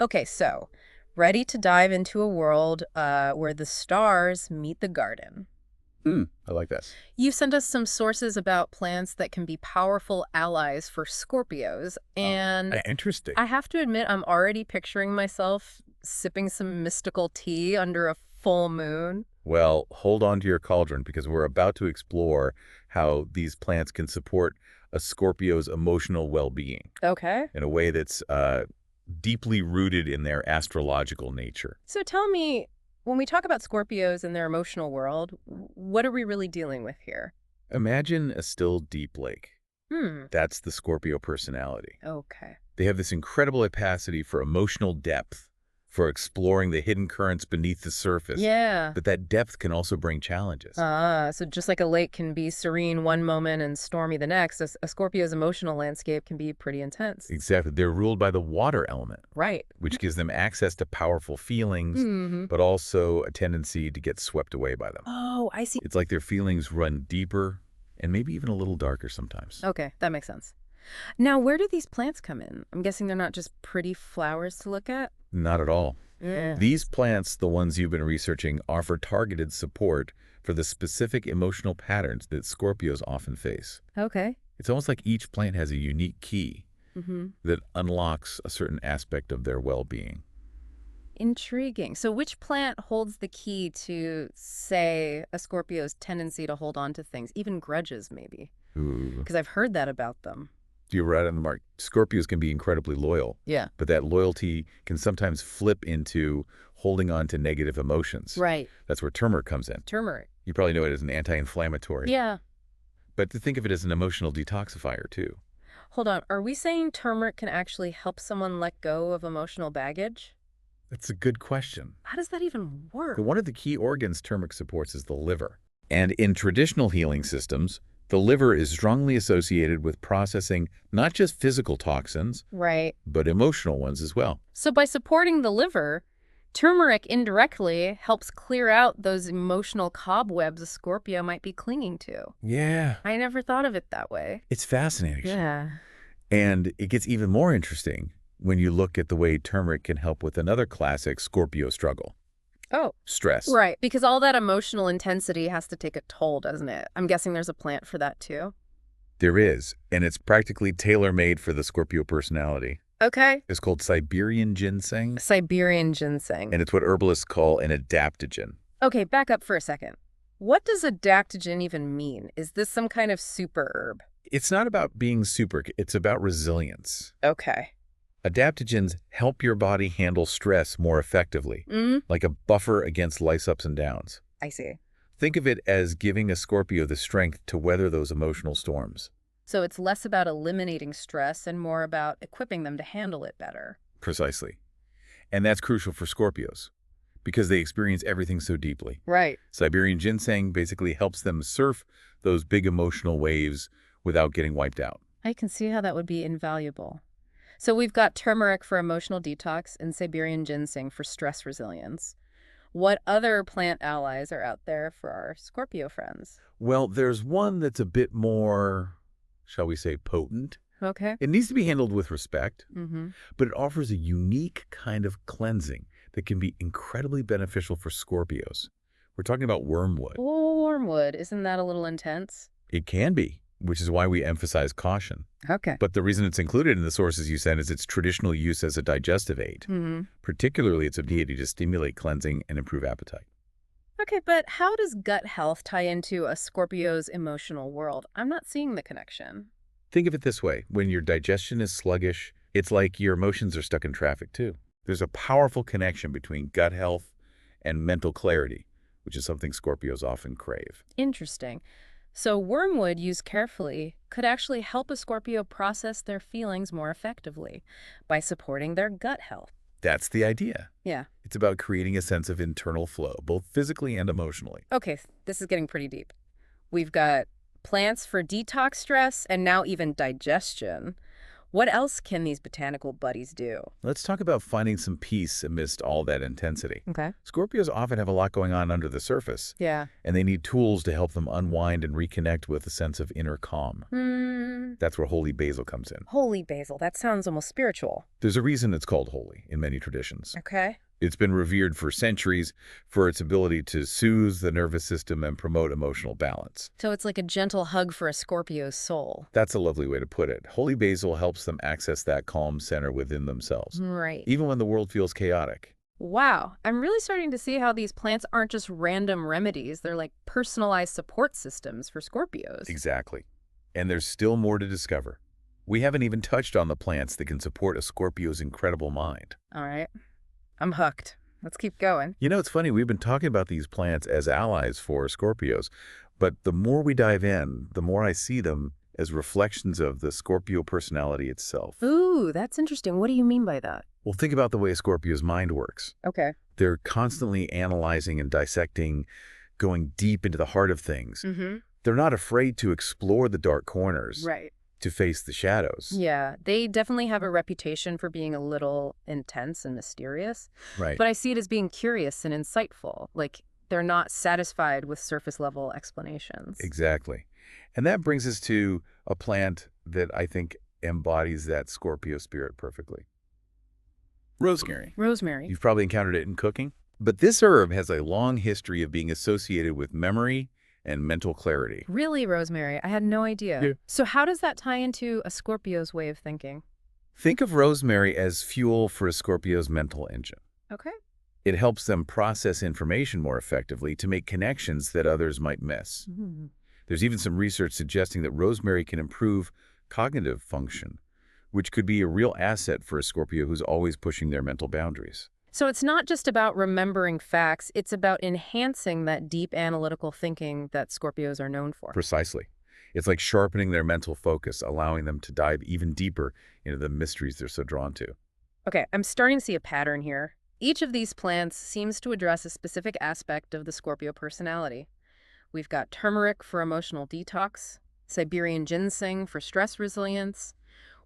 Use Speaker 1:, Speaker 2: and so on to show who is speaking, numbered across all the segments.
Speaker 1: Okay, so ready to dive into a world where the stars meet the garden.
Speaker 2: I like that.
Speaker 1: You sent us some sources about plants that can be powerful allies for Scorpios,
Speaker 2: Oh,
Speaker 1: and
Speaker 2: interesting.
Speaker 1: I have to admit I'm already picturing myself sipping some mystical tea under a full moon.
Speaker 2: Well, hold on to your cauldron because we're about to explore how these plants can support a Scorpio's emotional well-being
Speaker 1: Okay.
Speaker 2: in a way that's deeply rooted in their astrological nature.
Speaker 1: So tell me, when we talk about Scorpios and their emotional world, what are we really dealing with here?
Speaker 2: Imagine a still, deep lake.
Speaker 1: Hmm.
Speaker 2: That's the Scorpio personality.
Speaker 1: Okay.
Speaker 2: They have this incredible capacity for emotional depth, for exploring the hidden currents beneath the surface.
Speaker 1: Yeah.
Speaker 2: But that depth can also bring challenges.
Speaker 1: So just like a lake can be serene one moment and stormy the next, a Scorpio's emotional landscape can be pretty intense.
Speaker 2: Exactly. They're ruled by the water element,
Speaker 1: Right.
Speaker 2: which gives them access to powerful feelings,
Speaker 1: Hmm.
Speaker 2: but also a tendency to get swept away by them.
Speaker 1: Oh, I see.
Speaker 2: It's like their feelings run deeper and maybe even a little darker sometimes.
Speaker 1: Okay, that makes sense. Now, where do these plants come in? I'm guessing they're not just pretty flowers to look at?
Speaker 2: Not at all.
Speaker 1: Yeah.
Speaker 2: These plants, the ones you've been researching, offer targeted support for the specific emotional patterns that Scorpios often face.
Speaker 1: Okay.
Speaker 2: It's almost like each plant has a unique key
Speaker 1: Mm-hmm.
Speaker 2: that unlocks a certain aspect of their well-being.
Speaker 1: Intriguing. So which plant holds the key to, say, a Scorpio's tendency to hold on to things, even grudges, maybe?
Speaker 2: Ooh.
Speaker 1: Because I've heard that about them.
Speaker 2: You're right on the mark. Scorpios can be incredibly loyal,
Speaker 1: Yeah.
Speaker 2: but that loyalty can sometimes flip into holding on to negative emotions.
Speaker 1: Right.
Speaker 2: That's where turmeric comes in.
Speaker 1: Turmeric.
Speaker 2: You probably know it as an anti-inflammatory,
Speaker 1: Yeah.
Speaker 2: but to think of it as an emotional detoxifier too.
Speaker 1: Hold on. Are we saying turmeric can actually help someone let go of emotional baggage?
Speaker 2: That's a good question.
Speaker 1: How does that even work?
Speaker 2: One of the key organs turmeric supports is the liver. And in traditional healing systems, the liver is strongly associated with processing not just physical toxins,
Speaker 1: Right.
Speaker 2: but emotional ones as well.
Speaker 1: So by supporting the liver, turmeric indirectly helps clear out those emotional cobwebs a Scorpio might be clinging to.
Speaker 2: Yeah.
Speaker 1: I never thought of it that way.
Speaker 2: It's fascinating.
Speaker 1: Yeah.
Speaker 2: And it gets even more interesting when you look at the way turmeric can help with another classic Scorpio struggle,
Speaker 1: Oh,
Speaker 2: stress.
Speaker 1: right. Because all that emotional intensity has to take a toll, doesn't it? I'm guessing there's a plant for that too.
Speaker 2: There is, and it's practically tailor-made for the Scorpio personality.
Speaker 1: Okay.
Speaker 2: It's called Siberian ginseng,
Speaker 1: Siberian ginseng.
Speaker 2: and it's what herbalists call an adaptogen.
Speaker 1: Okay, back up for a second. What does adaptogen even mean? Is this some kind of super herb?
Speaker 2: It's not about being super, it's about resilience.
Speaker 1: Okay.
Speaker 2: Adaptogens help your body handle stress more effectively, like a buffer against life's ups and downs.
Speaker 1: I see.
Speaker 2: Think of it as giving a Scorpio the strength to weather those emotional storms.
Speaker 1: So it's less about eliminating stress and more about equipping them to handle it better.
Speaker 2: Precisely. And that's crucial for Scorpios, because they experience everything so deeply.
Speaker 1: Right.
Speaker 2: Siberian ginseng basically helps them surf those big emotional waves without getting wiped out.
Speaker 1: I can see how that would be invaluable. So we've got turmeric for emotional detox and Siberian ginseng for stress resilience. What other plant allies are out there for our Scorpio friends?
Speaker 2: Well, there's one that's a bit more, shall we say, potent.
Speaker 1: Okay.
Speaker 2: It needs to be handled with respect,
Speaker 1: Mm-hmm.
Speaker 2: but it offers a unique kind of cleansing that can be incredibly beneficial for Scorpios. We're talking about wormwood.
Speaker 1: Oh, wormwood. Isn't that a little intense?
Speaker 2: It can be, which is why we emphasize caution.
Speaker 1: Okay.
Speaker 2: But the reason it's included in the sources you sent is its traditional use as a digestive aid.
Speaker 1: Mm-hmm.
Speaker 2: Particularly its ability to stimulate cleansing and improve appetite.
Speaker 1: Okay, but how does gut health tie into a Scorpio's emotional world? I'm not seeing the connection.
Speaker 2: Think of it this way. When your digestion is sluggish, it's like your emotions are stuck in traffic too. There's a powerful connection between gut health and mental clarity, which is something Scorpios often crave.
Speaker 1: Interesting. So wormwood, used carefully, could actually help a Scorpio process their feelings more effectively by supporting their gut health.
Speaker 2: That's the idea.
Speaker 1: Yeah.
Speaker 2: It's about creating a sense of internal flow, both physically and emotionally.
Speaker 1: Okay, this is getting pretty deep. We've got plants for detox stress and now even digestion. What else can these botanical buddies do?
Speaker 2: Let's talk about finding some peace amidst all that intensity.
Speaker 1: Okay.
Speaker 2: Scorpios often have a lot going on under the surface,
Speaker 1: Yeah.
Speaker 2: and they need tools to help them unwind and reconnect with a sense of inner calm. That's where holy basil comes in.
Speaker 1: Holy basil. That sounds almost spiritual.
Speaker 2: There's a reason it's called holy in many traditions.
Speaker 1: Okay.
Speaker 2: It's been revered for centuries for its ability to soothe the nervous system and promote emotional balance.
Speaker 1: So it's like a gentle hug for a Scorpio's soul.
Speaker 2: That's a lovely way to put it. Holy basil helps them access that calm center within themselves,
Speaker 1: Right.
Speaker 2: even when the world feels chaotic.
Speaker 1: Wow. I'm really starting to see how these plants aren't just random remedies. They're like personalized support systems for Scorpios.
Speaker 2: Exactly. And there's still more to discover. We haven't even touched on the plants that can support a Scorpio's incredible mind.
Speaker 1: All right. I'm hooked. Let's keep going.
Speaker 2: You know, it's funny, we've been talking about these plants as allies for Scorpios, but the more we dive in, the more I see them as reflections of the Scorpio personality itself.
Speaker 1: Ooh, that's interesting. What do you mean by that?
Speaker 2: Well, think about the way a Scorpio's mind works.
Speaker 1: Okay.
Speaker 2: They're constantly analyzing and dissecting, going deep into the heart of things.
Speaker 1: Mm-hmm.
Speaker 2: They're not afraid to explore the dark corners,
Speaker 1: Right.
Speaker 2: to face the shadows.
Speaker 1: Yeah, they definitely have a reputation for being a little intense and mysterious,
Speaker 2: Right.
Speaker 1: but I see it as being curious and insightful. Like, they're not satisfied with surface level explanations.
Speaker 2: Exactly. And that brings us to a plant that I think embodies that Scorpio spirit perfectly. Rosemary.
Speaker 1: Rosemary.
Speaker 2: You've probably encountered it in cooking. But this herb has a long history of being associated with memory and mental clarity.
Speaker 1: Really, rosemary? I had no idea.
Speaker 2: Yeah.
Speaker 1: So how does that tie into a Scorpio's way of thinking?
Speaker 2: Think of rosemary as fuel for a Scorpio's mental engine.
Speaker 1: Okay.
Speaker 2: It helps them process information more effectively to make connections that others might miss.
Speaker 1: Mm.
Speaker 2: There's even some research suggesting that rosemary can improve cognitive function, which could be a real asset for a Scorpio who's always pushing their mental boundaries.
Speaker 1: So it's not just about remembering facts, it's about enhancing that deep analytical thinking that Scorpios are known for.
Speaker 2: Precisely. It's like sharpening their mental focus, allowing them to dive even deeper into the mysteries they're so drawn to.
Speaker 1: Okay, I'm starting to see a pattern here. Each of these plants seems to address a specific aspect of the Scorpio personality. We've got turmeric for emotional detox, Siberian ginseng for stress resilience,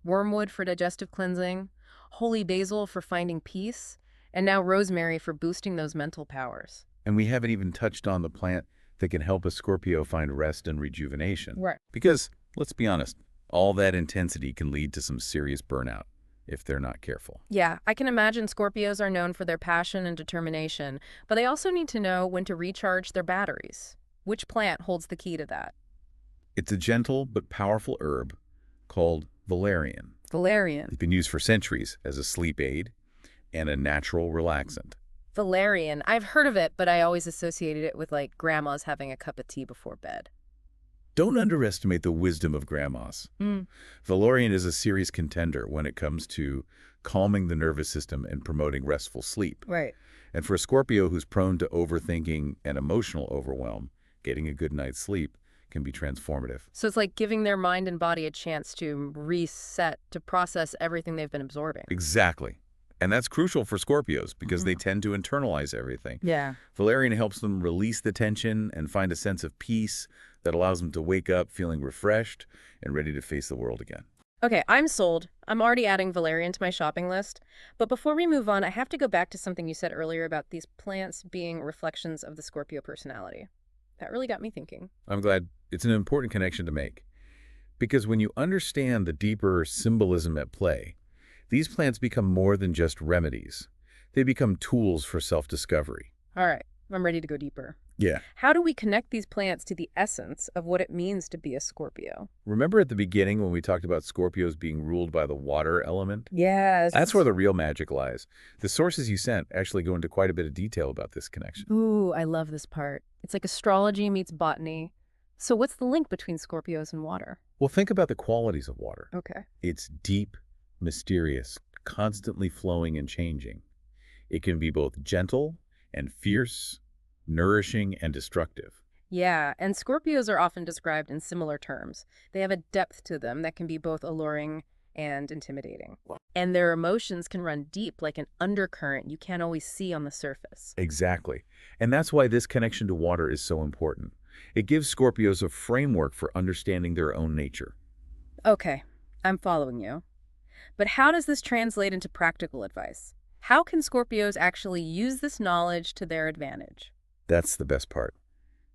Speaker 1: wormwood for digestive cleansing, holy basil for finding peace, and now rosemary for boosting those mental powers.
Speaker 2: And we haven't even touched on the plant that can help a Scorpio find rest and rejuvenation.
Speaker 1: Right.
Speaker 2: Because, let's be honest, all that intensity can lead to some serious burnout if they're not careful.
Speaker 1: Yeah, I can imagine Scorpios are known for their passion and determination, but they also need to know when to recharge their batteries. Which plant holds the key to that?
Speaker 2: It's a gentle but powerful herb called valerian.
Speaker 1: Valerian.
Speaker 2: It's been used for centuries as a sleep aid and a natural relaxant.
Speaker 1: Valerian. I've heard of it, but I always associated it with, like, grandmas having a cup of tea before bed.
Speaker 2: Don't underestimate the wisdom of grandmas. Valerian is a serious contender when it comes to calming the nervous system and promoting restful sleep.
Speaker 1: Right.
Speaker 2: And for a Scorpio who's prone to overthinking and emotional overwhelm, getting a good night's sleep can be transformative.
Speaker 1: So it's like giving their mind and body a chance to reset, to process everything they've been absorbing.
Speaker 2: Exactly. And that's crucial for Scorpios because they tend to internalize everything.
Speaker 1: Yeah.
Speaker 2: Valerian helps them release the tension and find a sense of peace that allows them to wake up feeling refreshed and ready to face the world again.
Speaker 1: Okay, I'm sold. I'm already adding valerian to my shopping list. But before we move on, I have to go back to something you said earlier about these plants being reflections of the Scorpio personality. That really got me thinking.
Speaker 2: I'm glad. It's an important connection to make. Because when you understand the deeper symbolism at play, these plants become more than just remedies. They become tools for self-discovery.
Speaker 1: All right, I'm ready to go deeper.
Speaker 2: Yeah.
Speaker 1: How do we connect these plants to the essence of what it means to be a Scorpio?
Speaker 2: Remember at the beginning when we talked about Scorpios being ruled by the water element?
Speaker 1: Yes.
Speaker 2: That's where the real magic lies. The sources you sent actually go into quite a bit of detail about this connection.
Speaker 1: Ooh, I love this part. It's like astrology meets botany. So what's the link between Scorpios and water?
Speaker 2: Well, think about the qualities of water.
Speaker 1: Okay.
Speaker 2: It's deep, mysterious, constantly flowing and changing. It can be both gentle and fierce, nourishing and destructive.
Speaker 1: Yeah, and Scorpios are often described in similar terms. They have a depth to them that can be both alluring and intimidating. And their emotions can run deep like an undercurrent you can't always see on the surface.
Speaker 2: Exactly. And that's why this connection to water is so important. It gives Scorpios a framework for understanding their own nature.
Speaker 1: Okay, I'm following you. But how does this translate into practical advice? How can Scorpios actually use this knowledge to their advantage?
Speaker 2: That's the best part.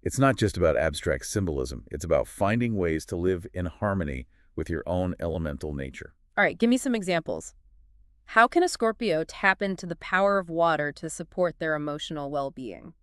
Speaker 2: It's not just about abstract symbolism. It's about finding ways to live in harmony with your own elemental nature.
Speaker 1: All right, give me some examples. How can a Scorpio tap into the power of water to support their emotional well-being?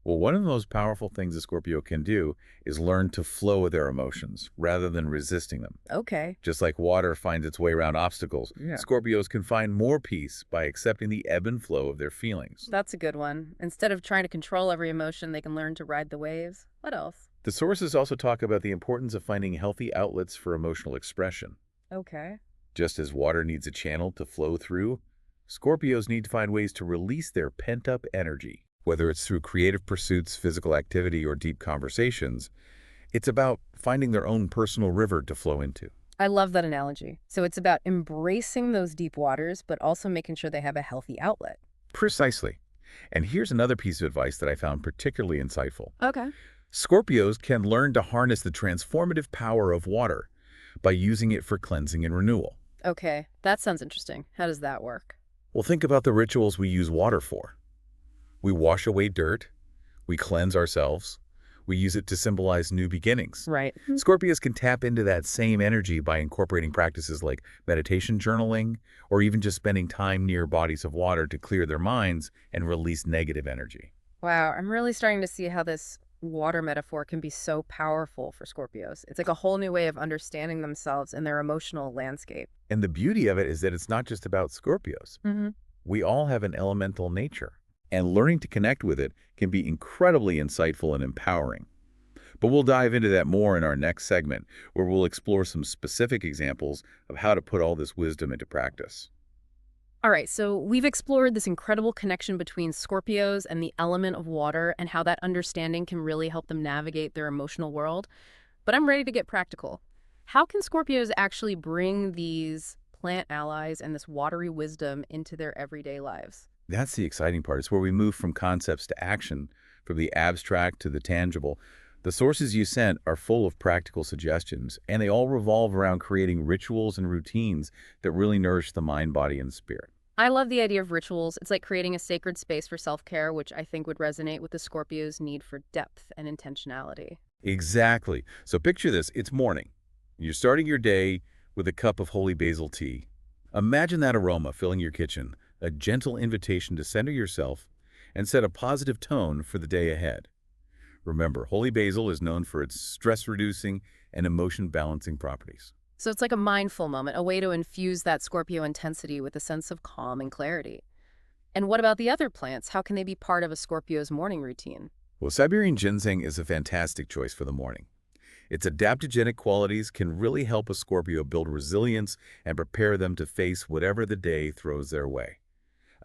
Speaker 2: Well, one of the most powerful things a Scorpio can do is learn to flow with their emotions rather than resisting them.
Speaker 1: Okay.
Speaker 2: Just like water finds its way around obstacles, yeah, Scorpios can find more peace by accepting the ebb and flow of their feelings.
Speaker 1: That's a good one. Instead of trying to control every emotion, they can learn to ride the waves. What else?
Speaker 2: The sources also talk about the importance of finding healthy outlets for emotional expression.
Speaker 1: Okay.
Speaker 2: Just as water needs a channel to flow through, Scorpios need to find ways to release their pent-up energy. Whether it's through creative pursuits, physical activity, or deep conversations, it's about finding their own personal river to flow into.
Speaker 1: I love that analogy. So it's about embracing those deep waters, but also making sure they have a healthy outlet.
Speaker 2: Precisely. And here's another piece of advice that I found particularly insightful.
Speaker 1: Okay.
Speaker 2: Scorpios can learn to harness the transformative power of water by using it for cleansing and renewal.
Speaker 1: Okay, that sounds interesting. How does that work?
Speaker 2: Well, think about the rituals we use water for. We wash away dirt, we cleanse ourselves, we use it to symbolize new beginnings.
Speaker 1: Right.
Speaker 2: Scorpios can tap into that same energy by incorporating practices like meditation journaling, or even just spending time near bodies of water to clear their minds and release negative energy.
Speaker 1: Wow, I'm really starting to see how this water metaphor can be so powerful for Scorpios. It's like a whole new way of understanding themselves and their emotional landscape.
Speaker 2: And the beauty of it is that it's not just about Scorpios.
Speaker 1: Mm-hmm.
Speaker 2: We all have an elemental nature, and learning to connect with it can be incredibly insightful and empowering. But we'll dive into that more in our next segment, where we'll explore some specific examples of how to put all this wisdom into practice.
Speaker 1: All right, so we've explored this incredible connection between Scorpios and the element of water and how that understanding can really help them navigate their emotional world. But I'm ready to get practical. How can Scorpios actually bring these plant allies and this watery wisdom into their everyday lives?
Speaker 2: That's the exciting part. It's where we move from concepts to action, from the abstract to the tangible. The sources you sent are full of practical suggestions, and they all revolve around creating rituals and routines that really nourish the mind, body, and spirit.
Speaker 1: I love the idea of rituals. It's like creating a sacred space for self-care, which I think would resonate with the Scorpio's need for depth and intentionality.
Speaker 2: Exactly. So picture this. It's morning. You're starting your day with a cup of holy basil tea. Imagine that aroma filling your kitchen, a gentle invitation to center yourself and set a positive tone for the day ahead. Remember, holy basil is known for its stress-reducing and emotion-balancing properties.
Speaker 1: So it's like a mindful moment, a way to infuse that Scorpio intensity with a sense of calm and clarity. And what about the other plants? How can they be part of a Scorpio's morning routine?
Speaker 2: Well, Siberian ginseng is a fantastic choice for the morning. Its adaptogenic qualities can really help a Scorpio build resilience and prepare them to face whatever the day throws their way.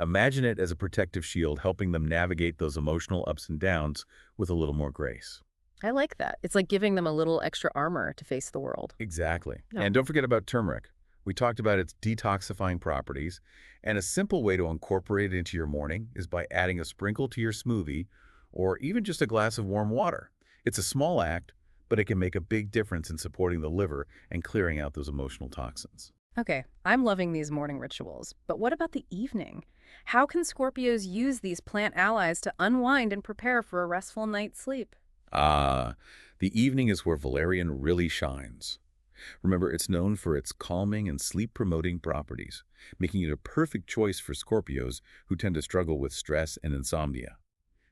Speaker 2: Imagine it as a protective shield, helping them navigate those emotional ups and downs with a little more grace.
Speaker 1: I like that. It's like giving them a little extra armor to face the world.
Speaker 2: Exactly.
Speaker 1: Yeah.
Speaker 2: And don't forget about turmeric. We talked about its detoxifying properties, and a simple way to incorporate it into your morning is by adding a sprinkle to your smoothie or even just a glass of warm water. It's a small act, but it can make a big difference in supporting the liver and clearing out those emotional toxins.
Speaker 1: Okay, I'm loving these morning rituals, but what about the evening? How can Scorpios use these plant allies to unwind and prepare for a restful night's sleep?
Speaker 2: The evening is where valerian really shines. Remember, it's known for its calming and sleep-promoting properties, making it a perfect choice for Scorpios who tend to struggle with stress and insomnia.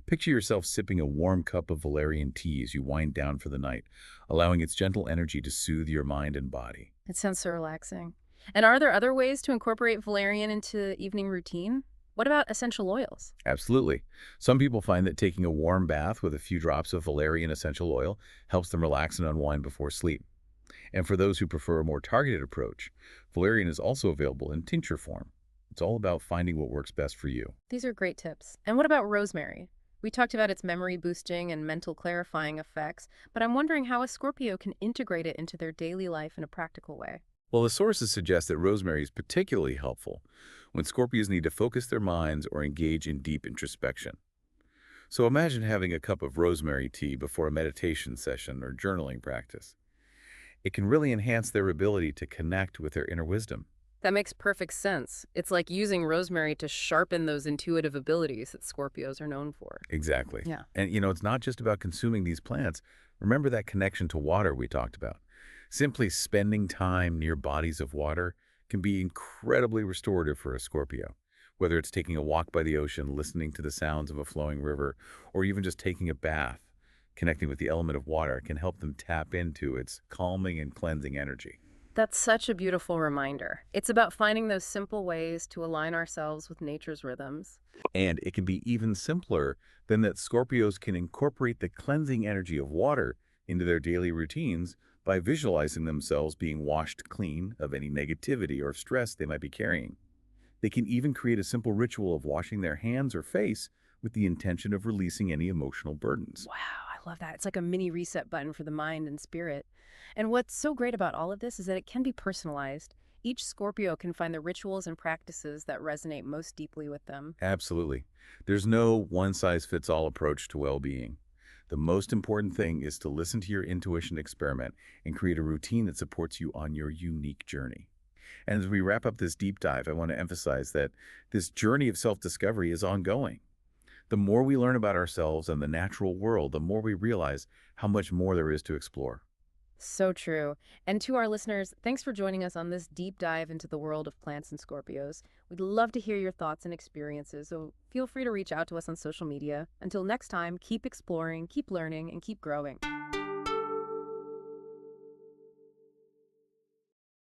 Speaker 2: Picture yourself sipping a warm cup of valerian tea as you wind down for the night, allowing its gentle energy to soothe your mind and body.
Speaker 1: It sounds so relaxing. And are there other ways to incorporate valerian into evening routine? What about essential oils?
Speaker 2: Absolutely. Some people find that taking a warm bath with a few drops of valerian essential oil helps them relax and unwind before sleep. And for those who prefer a more targeted approach, valerian is also available in tincture form. It's all about finding what works best for you.
Speaker 1: These are great tips. And what about rosemary? We talked about its memory boosting and mental clarifying effects, but I'm wondering how a Scorpio can integrate it into their daily life in a practical way.
Speaker 2: Well, the sources suggest that rosemary is particularly helpful when Scorpios need to focus their minds or engage in deep introspection. So imagine having a cup of rosemary tea before a meditation session or journaling practice. It can really enhance their ability to connect with their inner wisdom.
Speaker 1: That makes perfect sense. It's like using rosemary to sharpen those intuitive abilities that Scorpios are known for.
Speaker 2: Exactly.
Speaker 1: Yeah.
Speaker 2: And, it's not just about consuming these plants. Remember that connection to water we talked about. Simply spending time near bodies of water can be incredibly restorative for a Scorpio. Whether it's taking a walk by the ocean, listening to the sounds of a flowing river, or even just taking a bath, connecting with the element of water can help them tap into its calming and cleansing energy.
Speaker 1: That's such a beautiful reminder. It's about finding those simple ways to align ourselves with nature's rhythms.
Speaker 2: And it can be even simpler than that Scorpios can incorporate the cleansing energy of water into their daily routines by visualizing themselves being washed clean of any negativity or stress they might be carrying. They can even create a simple ritual of washing their hands or face with the intention of releasing any emotional burdens.
Speaker 1: Wow, I love that. It's like a mini reset button for the mind and spirit. And what's so great about all of this is that it can be personalized. Each Scorpio can find the rituals and practices that resonate most deeply with them.
Speaker 2: Absolutely. There's no one-size-fits-all approach to well-being. The most important thing is to listen to your intuition experiment and create a routine that supports you on your unique journey. And as we wrap up this deep dive, I want to emphasize that this journey of self-discovery is ongoing. The more we learn about ourselves and the natural world, the more we realize how much more there is to explore.
Speaker 1: So true. And to our listeners, thanks for joining us on this deep dive into the world of plants and Scorpios. We'd love to hear your thoughts and experiences, so feel free to reach out to us on social media. Until next time, keep exploring, keep learning, and keep growing.